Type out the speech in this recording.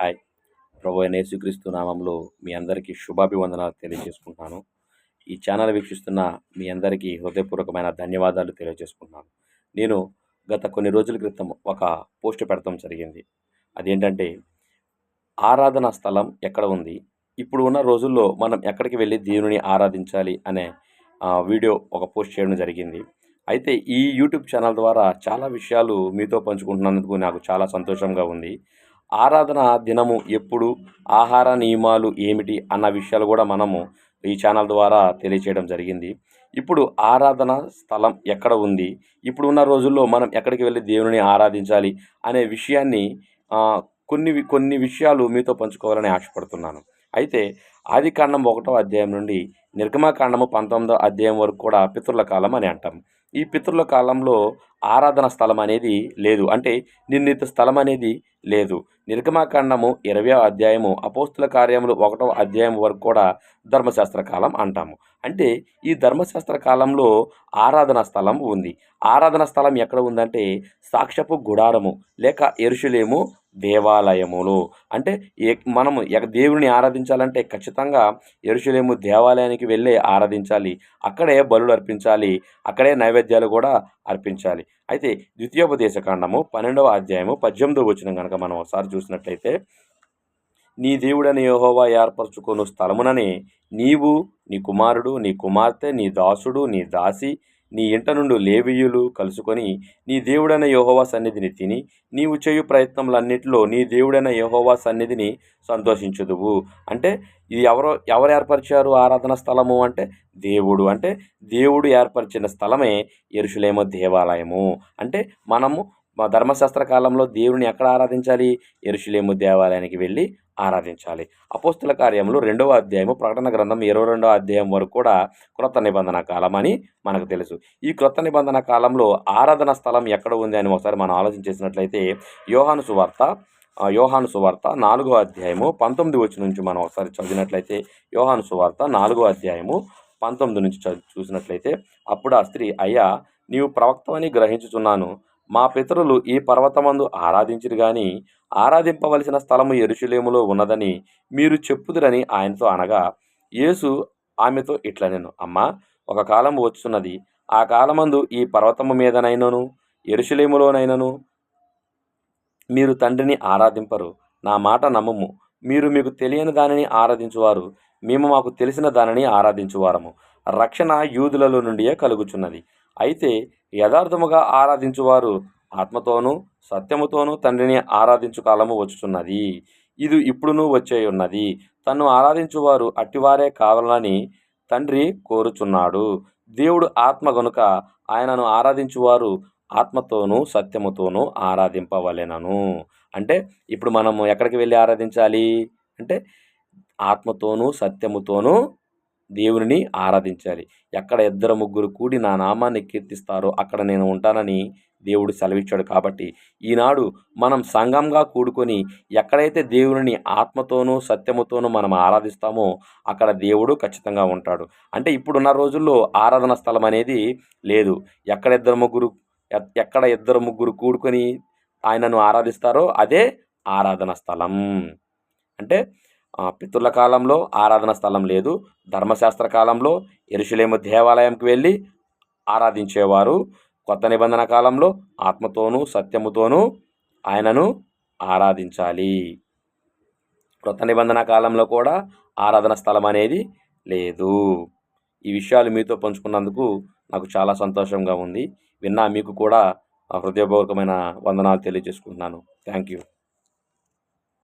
Hi. ప్రభు అయిన యేసుక్రీస్తు నామంలో మీ అందరికీ శుభాభివందనాలు తెలియజేసుకుంటున్నాను. ఈ ఛానల్ వీక్షిస్తున్న మీ అందరికీ హృదయపూర్వకమైన ధన్యవాదాలు తెలియజేసుకుంటున్నాను. నేను గత కొన్ని రోజుల క్రితం ఒక పోస్ట్ పెడతాం జరిగింది. అదేంటంటే, ఆరాధనా స్థలం ఎక్కడ ఉంది? ఇప్పుడు ఉన్న రోజుల్లో మనం ఎక్కడికి వెళ్ళి దేవునిని ఆరాధించాలి అనే వీడియో ఒక పోస్ట్ చేయడం జరిగింది. అయితే ఈ యూట్యూబ్ ఛానల్ ద్వారా చాలా విషయాలు మీతో పంచుకుంటున్నందుకు నాకు చాలా సంతోషంగా ఉంది. ఆరాధన దినము ఎప్పుడు, ఆహార నియమాలు ఏమిటి అన్న విషయాలు కూడా మనము ఈ ఛానల్ ద్వారా తెలియచేయడం జరిగింది. ఇప్పుడు ఆరాధన స్థలం ఎక్కడ ఉంది? ఇప్పుడు ఉన్న రోజుల్లో మనం ఎక్కడికి వెళ్ళి దేవునిని ఆరాధించాలి అనే విషయాన్ని కొన్ని విషయాలు మీతో పంచుకోవాలని ఆశపడుతున్నాను. అయితే ఆదికాండం 1వ అధ్యాయం నుండి నిర్గమకాండము 19వ అధ్యాయం వరకు కూడా పితరుల కాలం అని అంటాం. ఈ పితరుల కాలంలో ఆరాధన స్థలం అనేది లేదు. అంటే నిర్ణీత స్థలం అనేది లేదు. నిర్గమకాండము 20వ అధ్యాయము, అపోస్తుల కార్యములు 1వ అధ్యాయం వరకు కూడా ధర్మశాస్త్ర కాలం అంటాము. అంటే ఈ ధర్మశాస్త్ర కాలంలో ఆరాధన స్థలం ఉంది. ఆరాధన స్థలం ఎక్కడ ఉందంటే సాక్ష్యపు గుడారము లేక యెరూషలేము దేవాలయములు. అంటే మనము దేవుని ఆరాధించాలంటే ఖచ్చితంగా యెరూషలేము దేవాలయానికి వెళ్ళే ఆరాధించాలి. అక్కడే బలులు అర్పించాలి. అక్కడే నైవేద్యాలు కూడా అర్పించాలి. అయితే ద్వితీయోపదేశ కాండము 12వ అధ్యాయము 18వ వచనం కనుక మనం ఒకసారి చూసినట్లయితే, నీ దేవుడని యెహోవా ఏర్పరచుకొను స్థలముననే నీవు, నీ కుమారుడు, నీ కుమార్తె, నీ దాసుడు, నీ దాసి, నీ ఇంట నుండి లేవీయులు కలుసుకొని నీ దేవుడైన యెహోవా సన్నిధిని తిని నీవు చేయు ప్రయత్నములన్నిటిలో నీ దేవుడైన యెహోవా సన్నిధిని సంతోషించుదువు. అంటే ఇది ఎవరు ఏర్పరిచారు ఆరాధన స్థలము అంటే దేవుడు. అంటే దేవుడు ఏర్పరిచిన స్థలమే యెరూషలేము దేవాలయము. అంటే మనము మా ధర్మశాస్త్ర కాలంలో దేవుని ఎక్కడ ఆరాధించాలి? యెరూషలేము దేవాలయానికి వెళ్ళి ఆరాధించాలి. అపోస్తుల కార్యములు 2వ అధ్యాయము, ప్రకటన గ్రంథం 22వ అధ్యాయం వరకు కూడా క్రొత్త నిబంధన కాలం అని మనకు తెలుసు. ఈ క్రొత్త నిబంధన కాలంలో ఆరాధన స్థలం ఎక్కడ ఉంది అని ఒకసారి మనం ఆలోచించేసినట్లయితే, యోహాను సువార్త 4వ అధ్యాయము 19 వచనం నుంచి మనం ఒకసారి చదివినట్లయితే, యోహాను సువార్త 4వ అధ్యాయము 19 నుంచి చూసినట్లయితే, అప్పుడు ఆ స్త్రీ, అయ్యా, నీవు ప్రవక్తవని గ్రహించుచున్నాను. మా పితరులు ఈ పర్వతమందు ఆరాధించిరు గాని ఆరాధింపవలసిన స్థలము యెరూషలేములో ఉన్నదని మీరు చెప్పుదురని ఆయనతో అనగా, యేసు ఆమెతో ఇట్లనెను, అమ్మా, ఒక కాలం వచ్చున్నది, ఆ కాలమందు ఈ పర్వతము మీదనైనను యెరూషలేములోనైనను మీరు తండ్రిని ఆరాధింపరు. నా మాట నమ్ముము. మీరు మీకు తెలియని దానిని ఆరాధించువారు, మేము మాకు తెలిసిన దానిని ఆరాధించువారము. రక్షణ యూదులలో నుండియే కలుగుచున్నది. అయితే యథార్థముగా ఆరాధించువారు ఆత్మతోనూ సత్యముతోనూ తండ్రిని ఆరాధించు కాలము వచ్చుచున్నది. ఇది ఇప్పుడునూ వచ్చే ఉన్నది. తన్ను ఆరాధించువారు అట్టివారే కావాలని తండ్రి కోరుచున్నాడు. దేవుడు ఆత్మ గనుక ఆయనను ఆరాధించువారు ఆత్మతోనూ సత్యముతోనూ ఆరాధింపవలెనను. అంటే ఇప్పుడు మనము ఎక్కడికి వెళ్ళి ఆరాధించాలి అంటే ఆత్మతోనూ సత్యముతోనూ దేవునిని ఆరాధించాలి. ఎక్కడ 2-3 కూడి నా నామాన్ని కీర్తిస్తారో అక్కడ నేను ఉంటానని దేవుడు సెలవిచ్చాడు. కాబట్టి ఈనాడు మనం సంఘంగా కూడుకొని ఎక్కడైతే దేవునిని ఆత్మతోనూ సత్యముతోనూ మనం ఆరాధిస్తామో అక్కడ దేవుడు ఖచ్చితంగా ఉంటాడు. అంటే ఇప్పుడున్న రోజుల్లో ఆరాధన స్థలం అనేది లేదు. ఎక్కడ 2-3 కూడుకొని ఆయనను ఆరాధిస్తారో అదే ఆరాధన స్థలం. అంటే పితరుల కాలంలో ఆరాధన స్థలం లేదు. ధర్మశాస్త్ర కాలంలో యెరూషలేము దేవాలయంకి వెళ్ళి ఆరాధించేవారు. కొత్త నిబంధన కాలంలో ఆత్మతోనూ సత్యముతోనూ ఆయనను ఆరాధించాలి. కొత్త నిబంధన కాలంలో కూడా ఆరాధన స్థలం అనేది లేదు. ఈ విషయాలు మీతో పంచుకున్నందుకు నాకు చాలా సంతోషంగా ఉంది. విన్నా మీకు కూడా హృదయపూర్వకమైన వందనాలు తెలియజేసుకుంటున్నాను. Thank you.